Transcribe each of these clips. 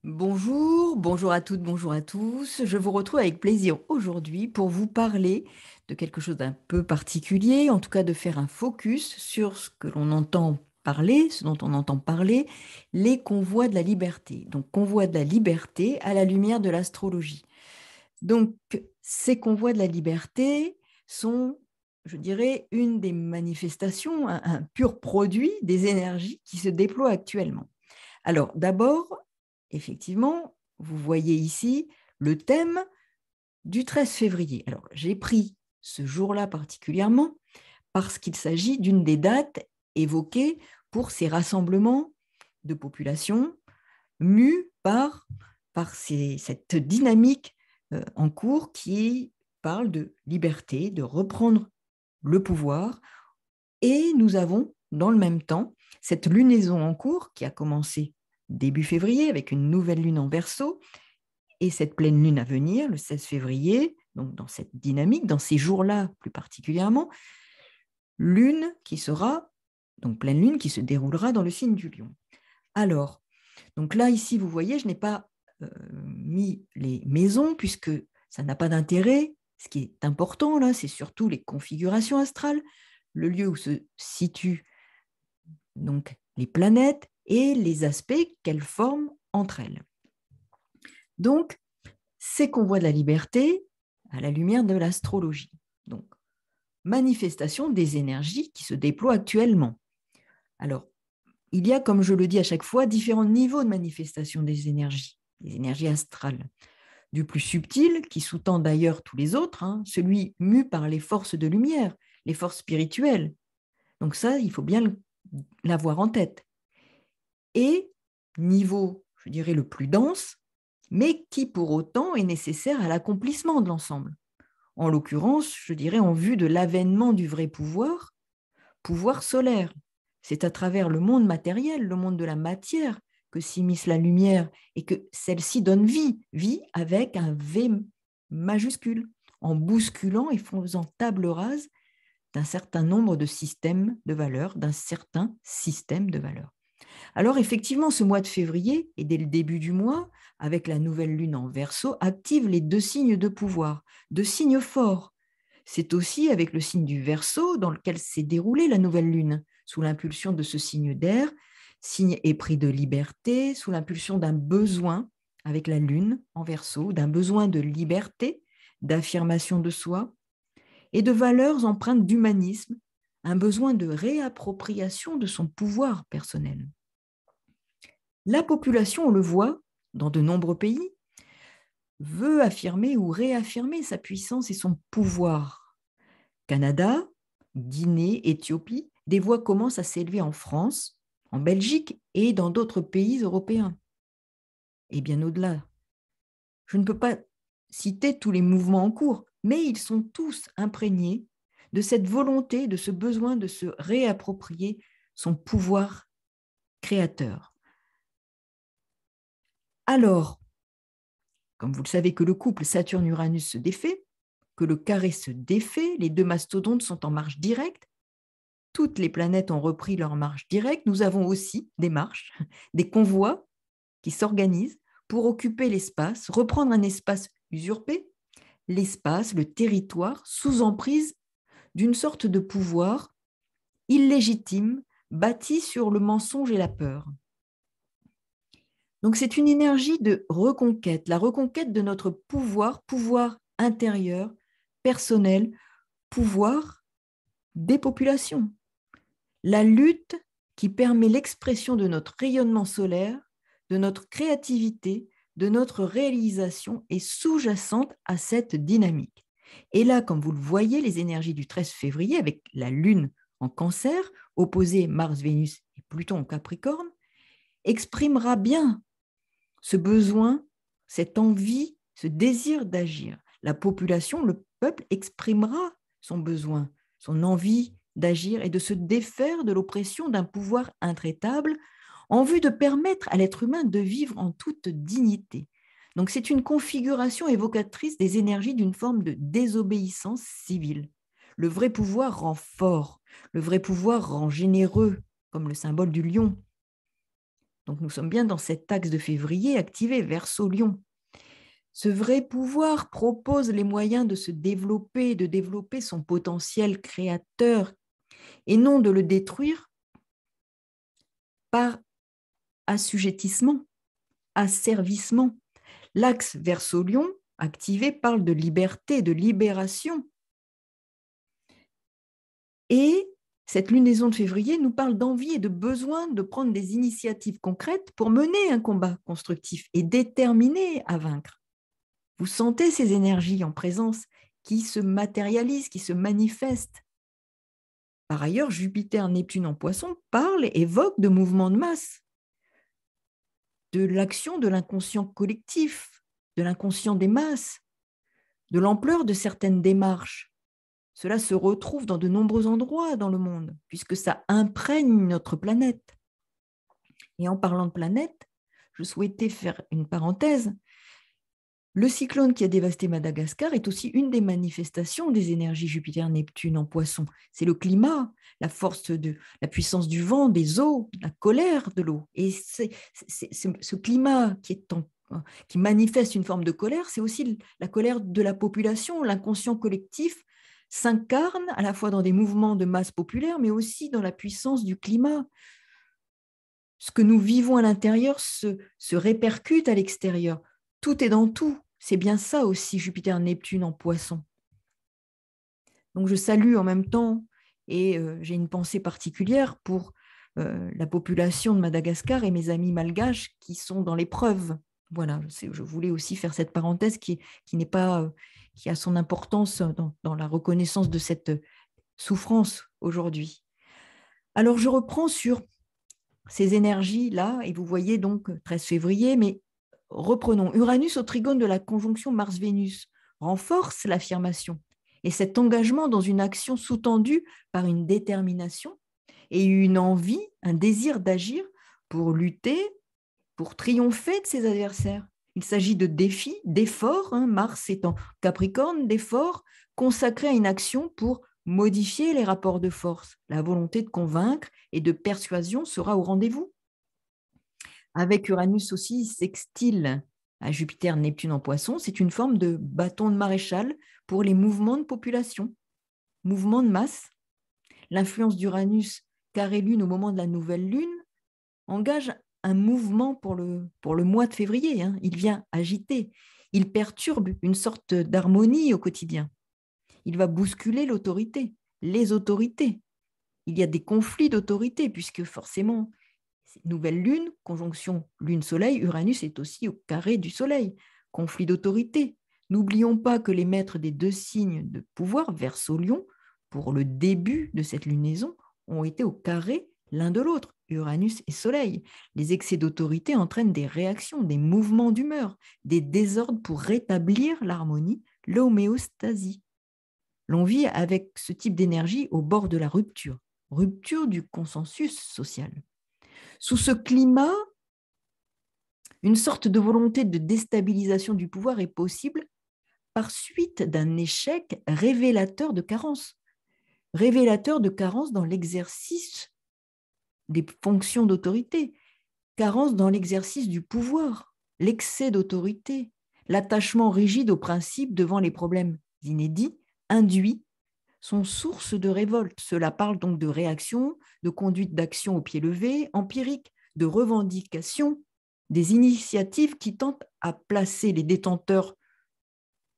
Bonjour, bonjour à toutes, bonjour à tous. Je vous retrouve avec plaisir aujourd'hui pour vous parler de quelque chose d'un peu particulier, en tout cas de faire un focus sur ce que l'on entend parler, ce dont on entend parler, les convois de la liberté. Donc, convois de la liberté à la lumière de l'astrologie. Donc, ces convois de la liberté sont, je dirais, une des manifestations, un pur produit des énergies qui se déploient actuellement. Alors, d'abord, effectivement, vous voyez ici le thème du 13 février. Alors, j'ai pris ce jour-là particulièrement parce qu'il s'agit d'une des dates évoquées pour ces rassemblements de population mus par cette dynamique en cours qui parle de liberté, de reprendre le pouvoir. Et nous avons, dans le même temps, cette lunaison en cours qui a commencé début février avec une nouvelle lune en Verseau et cette pleine lune à venir, le 16 février, donc dans cette dynamique, dans ces jours-là plus particulièrement, lune qui sera, donc pleine lune qui se déroulera dans le signe du Lion. Alors, donc là, ici, vous voyez, je n'ai pas mis les maisons puisque ça n'a pas d'intérêt. Ce qui est important, là, c'est surtout les configurations astrales, le lieu où se situent donc les planètes et les aspects qu'elles forment entre elles. Donc, ces convois de la liberté à la lumière de l'astrologie. Donc, manifestation des énergies qui se déploient actuellement. Alors, il y a, comme je le dis à chaque fois, différents niveaux de manifestation des énergies astrales. Du plus subtil, qui sous-tend d'ailleurs tous les autres, celui mu par les forces de lumière, les forces spirituelles. Donc ça, il faut bien l'avoir en tête. Et niveau, je dirais, le plus dense, mais qui pour autant est nécessaire à l'accomplissement de l'ensemble. En l'occurrence, je dirais en vue de l'avènement du vrai pouvoir, pouvoir solaire. C'est à travers le monde matériel, le monde de la matière, que s'immisce la lumière et que celle-ci donne vie, vie avec un V majuscule, en bousculant et faisant table rase d'un certain nombre de systèmes de valeurs, d'un certain système de valeurs. Alors effectivement, ce mois de février, et dès le début du mois, avec la nouvelle lune en Verseau, active les deux signes de pouvoir, deux signes forts. C'est aussi avec le signe du Verseau dans lequel s'est déroulée la nouvelle lune, sous l'impulsion de ce signe d'air, signe épris de liberté, sous l'impulsion d'un besoin, avec la lune en Verseau, d'un besoin de liberté, d'affirmation de soi, et de valeurs empreintes d'humanisme, un besoin de réappropriation de son pouvoir personnel. La population, on le voit dans de nombreux pays, veut affirmer ou réaffirmer sa puissance et son pouvoir. Canada, Guinée, Éthiopie, des voix commencent à s'élever en France, en Belgique et dans d'autres pays européens. Et bien au-delà. Je ne peux pas citer tous les mouvements en cours, mais ils sont tous imprégnés de cette volonté, de ce besoin de se réapproprier son pouvoir créateur. Alors, comme vous le savez que le couple Saturne-Uranus se défait, que le carré se défait, les deux mastodontes sont en marche directe, toutes les planètes ont repris leur marche directe, nous avons aussi des marches, des convois qui s'organisent pour occuper l'espace, reprendre un espace usurpé, l'espace, le territoire, sous emprise d'une sorte de pouvoir illégitime, bâti sur le mensonge et la peur. Donc c'est une énergie de reconquête, la reconquête de notre pouvoir, pouvoir intérieur, personnel, pouvoir des populations. La lutte qui permet l'expression de notre rayonnement solaire, de notre créativité, de notre réalisation est sous-jacente à cette dynamique. Et là, comme vous le voyez, les énergies du 13 février, avec la Lune en Cancer, opposée Mars, Vénus et Pluton en Capricorne, exprimera bien ce besoin, cette envie, ce désir d'agir. La population, le peuple exprimera son besoin, son envie d'agir et de se défaire de l'oppression d'un pouvoir intraitable en vue de permettre à l'être humain de vivre en toute dignité. Donc c'est une configuration évocatrice des énergies d'une forme de désobéissance civile. Le vrai pouvoir rend fort, le vrai pouvoir rend généreux, comme le symbole du lion. Donc nous sommes bien dans cet axe de février activé, Verseau-Lion. Ce vrai pouvoir propose les moyens de se développer, de développer son potentiel créateur et non de le détruire par assujettissement, asservissement. L'axe Verseau-Lion activé parle de liberté, de libération. Et cette lunaison de février nous parle d'envie et de besoin de prendre des initiatives concrètes pour mener un combat constructif et déterminé à vaincre. Vous sentez ces énergies en présence qui se matérialisent, qui se manifestent. Par ailleurs, Jupiter-Neptune en Poisson parle et évoque de mouvements de masse, de l'action de l'inconscient collectif, de l'inconscient des masses, de l'ampleur de certaines démarches. Cela se retrouve dans de nombreux endroits dans le monde, puisque ça imprègne notre planète. Et en parlant de planète, je souhaitais faire une parenthèse. Le cyclone qui a dévasté Madagascar est aussi une des manifestations des énergies Jupiter-Neptune en Poisson. C'est le climat, la force la puissance du vent, des eaux, la colère de l'eau. Et ce climat qui manifeste une forme de colère, c'est aussi la colère de la population, l'inconscient collectif s'incarne à la fois dans des mouvements de masse populaire, mais aussi dans la puissance du climat. Ce que nous vivons à l'intérieur se répercute à l'extérieur. Tout est dans tout. C'est bien ça aussi, Jupiter-Neptune en Poisson. Donc je salue en même temps, et j'ai une pensée particulière pour la population de Madagascar et mes amis malgaches qui sont dans l'épreuve. Voilà, je voulais aussi faire cette parenthèse qui n'est pas, qui a son importance dans la reconnaissance de cette souffrance aujourd'hui. Alors je reprends sur ces énergies-là, et vous voyez donc 13 février, mais reprenons. Uranus au trigone de la conjonction Mars-Vénus renforce l'affirmation et cet engagement dans une action sous-tendue par une détermination et une envie, un désir d'agir pour lutter, pour triompher de ses adversaires. Il s'agit de défis, d'efforts, Mars étant Capricorne, d'efforts consacrés à une action pour modifier les rapports de force. La volonté de convaincre et de persuasion sera au rendez-vous. Avec Uranus aussi sextile à Jupiter, Neptune en Poisson, c'est une forme de bâton de maréchal pour les mouvements de population, mouvements de masse. L'influence d'Uranus carré lune au moment de la nouvelle lune engage un mouvement pour le mois de février. Il vient agiter, il perturbe une sorte d'harmonie au quotidien. Il va bousculer l'autorité, les autorités. Il y a des conflits d'autorité puisque forcément, nouvelle lune, conjonction lune-soleil, Uranus est aussi au carré du soleil. Conflit d'autorité. N'oublions pas que les maîtres des deux signes de pouvoir, Verseau-Lion, pour le début de cette lunaison, ont été au carré l'un de l'autre, Uranus et Soleil. Les excès d'autorité entraînent des réactions, des mouvements d'humeur, des désordres pour rétablir l'harmonie, l'homéostasie. L'on vit avec ce type d'énergie au bord de la rupture, rupture du consensus social. Sous ce climat, une sorte de volonté de déstabilisation du pouvoir est possible par suite d'un échec révélateur de carence dans l'exercice des fonctions d'autorité, carence dans l'exercice du pouvoir, l'excès d'autorité, l'attachement rigide aux principes devant les problèmes inédits, induits, sont source de révolte. Cela parle donc de réaction, de conduite d'action au pied levé, empirique, de revendication, des initiatives qui tentent à placer les détenteurs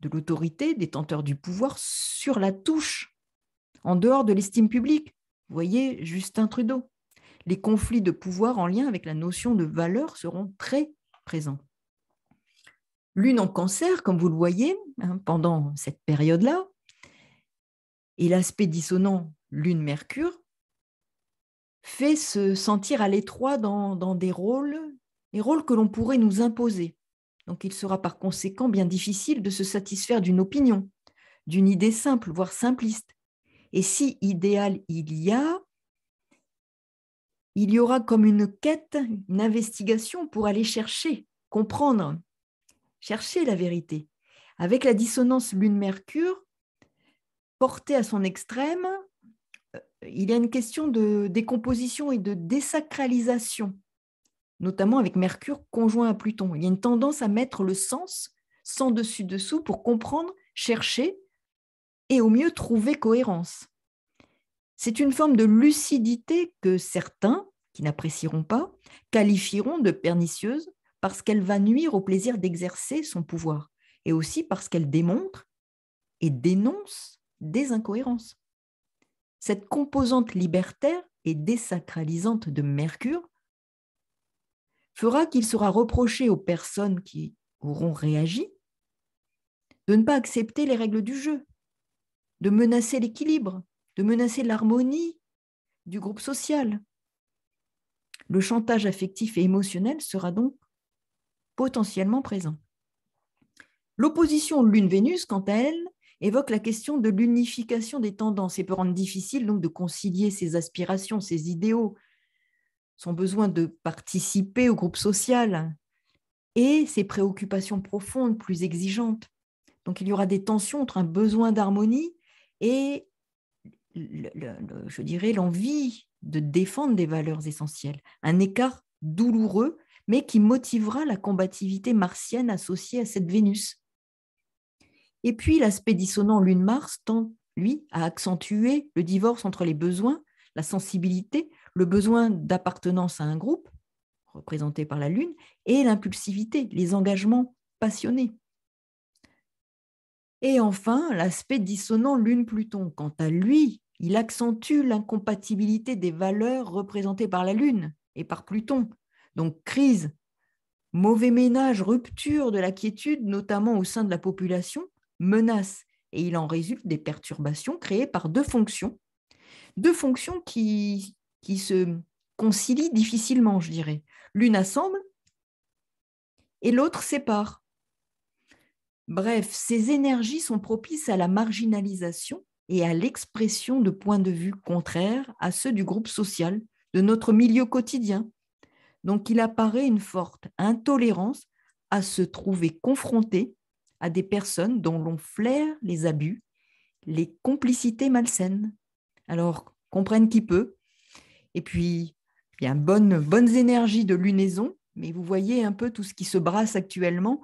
de l'autorité, détenteurs du pouvoir, sur la touche, en dehors de l'estime publique. Vous voyez, Justin Trudeau. Les conflits de pouvoir en lien avec la notion de valeur seront très présents. Lune en Cancer, comme vous le voyez, pendant cette période-là, et l'aspect dissonant Lune-Mercure fait se sentir à l'étroit dans des rôles, les rôles que l'on pourrait nous imposer. Donc il sera par conséquent bien difficile de se satisfaire d'une opinion, d'une idée simple, voire simpliste. Et si idéal il y aura comme une quête, une investigation pour aller chercher, comprendre, chercher la vérité. Avec la dissonance Lune-Mercure, portée à son extrême, il y a une question de décomposition et de désacralisation notamment avec Mercure conjoint à Pluton. Il y a une tendance à mettre le sens sans dessus-dessous pour comprendre, chercher et au mieux trouver cohérence. C'est une forme de lucidité que certains, qui n'apprécieront pas, qualifieront de pernicieuse parce qu'elle va nuire au plaisir d'exercer son pouvoir et aussi parce qu'elle démontre et dénonce des incohérences. Cette composante libertaire et désacralisante de Mercure fera qu'il sera reproché aux personnes qui auront réagi de ne pas accepter les règles du jeu, de menacer l'équilibre, de menacer l'harmonie du groupe social. Le chantage affectif et émotionnel sera donc potentiellement présent. L'opposition Lune-Vénus, quant à elle, évoque la question de l'unification des tendances et peut rendre difficile donc de concilier ses aspirations, ses idéaux, son besoin de participer au groupe social et ses préoccupations profondes, plus exigeantes. Donc il y aura des tensions entre un besoin d'harmonie et je dirais l'envie de défendre des valeurs essentielles. Un écart douloureux, mais qui motivera la combativité martienne associée à cette Vénus. Et puis l'aspect dissonant Lune-Mars tend, lui, à accentuer le divorce entre les besoins, la sensibilité, le besoin d'appartenance à un groupe, représenté par la Lune, et l'impulsivité, les engagements passionnés. Et enfin, l'aspect dissonant Lune-Pluton, quant à lui, il accentue l'incompatibilité des valeurs représentées par la Lune et par Pluton. Donc crise, mauvais ménage, rupture de la quiétude, notamment au sein de la population, menace. Et il en résulte des perturbations créées par deux fonctions qui se concilient difficilement, je dirais. L'une assemble et l'autre sépare. Bref, ces énergies sont propices à la marginalisation et à l'expression de points de vue contraires à ceux du groupe social, de notre milieu quotidien. Donc, il apparaît une forte intolérance à se trouver confronté à des personnes dont l'on flaire les abus, les complicités malsaines. Alors, comprenne qui peut. Et puis, il y a bonnes énergies de lunaison, mais vous voyez un peu tout ce qui se brasse actuellement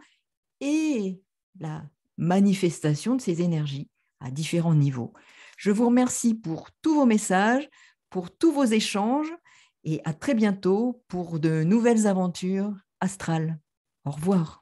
et la manifestation de ces énergies à différents niveaux. Je vous remercie pour tous vos messages, pour tous vos échanges et à très bientôt pour de nouvelles aventures astrales. Au revoir.